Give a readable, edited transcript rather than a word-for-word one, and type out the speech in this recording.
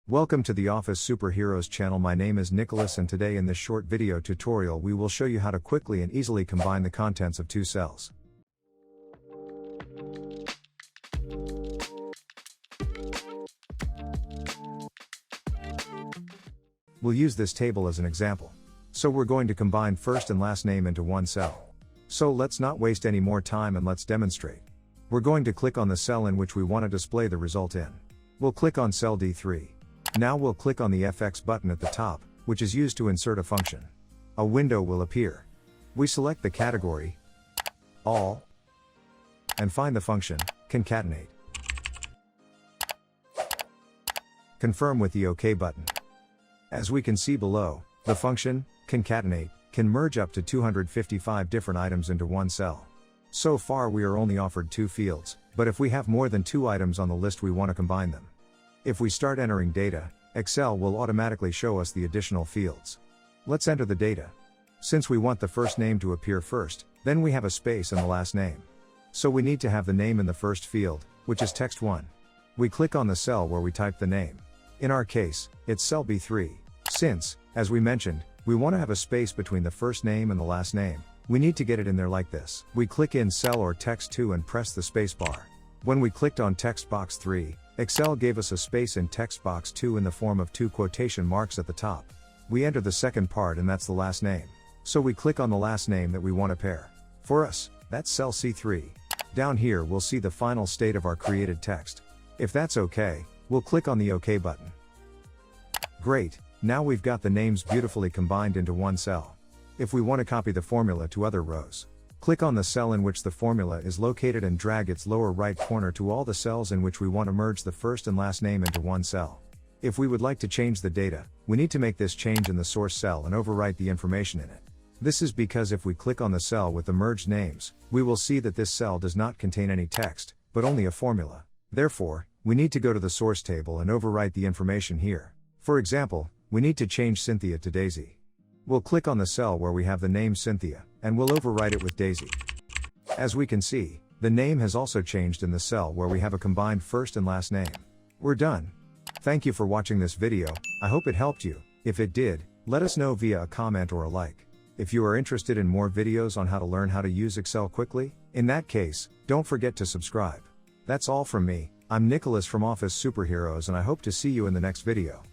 Welcome to the Office Superheroes channel. My name is Nicholas, and today in this short video tutorial we will show you how to quickly and easily combine the contents of two cells. We'll use this table as an example. So we're going to combine first and last name into one cell. So let's not waste any more time and let's demonstrate. We're going to click on the cell in which we want to display the result in. We'll click on cell D3. Now we'll click on the FX button at the top, which is used to insert a function. A window will appear. We select the category, All, and find the function, concatenate. Confirm with the OK button. As we can see below, the function, concatenate, can merge up to 255 different items into one cell. So far we are only offered two fields, but if we have more than two items on the list we want to combine them. If we start entering data, Excel will automatically show us the additional fields. Let's enter the data. Since we want the first name to appear first, then we have a space in the last name. So we need to have the name in the first field, which is text 1. We click on the cell where we type the name. In our case, it's cell B3. Since, as we mentioned, we want to have a space between the first name and the last name, we need to get it in there like this. We click in cell or text 2 and press the space bar. When we clicked on text box 3, Excel gave us a space in text box 2 in the form of two quotation marks at the top. We enter the second part and that's the last name. So we click on the last name that we want to pair. For us, that's cell C3. Down here we'll see the final state of our created text. If that's okay, we'll click on the OK button. Great, now we've got the names beautifully combined into one cell. If we want to copy the formula to other rows, click on the cell in which the formula is located and drag its lower right corner to all the cells in which we want to merge the first and last name into one cell. If we would like to change the data, we need to make this change in the source cell and overwrite the information in it. This is because if we click on the cell with the merged names, we will see that this cell does not contain any text, but only a formula. Therefore, we need to go to the source table and overwrite the information here. For example, we need to change Cynthia to Daisy. We'll click on the cell where we have the name Cynthia, and we'll overwrite it with Daisy. As we can see, the name has also changed in the cell where we have a combined first and last name. We're done. Thank you for watching this video. I hope it helped you. If it did, let us know via a comment or a like. If you are interested in more videos on how to learn how to use Excel quickly, in that case, don't forget to subscribe. That's all from me. I'm Nicholas from Office Superheroes, and I hope to see you in the next video.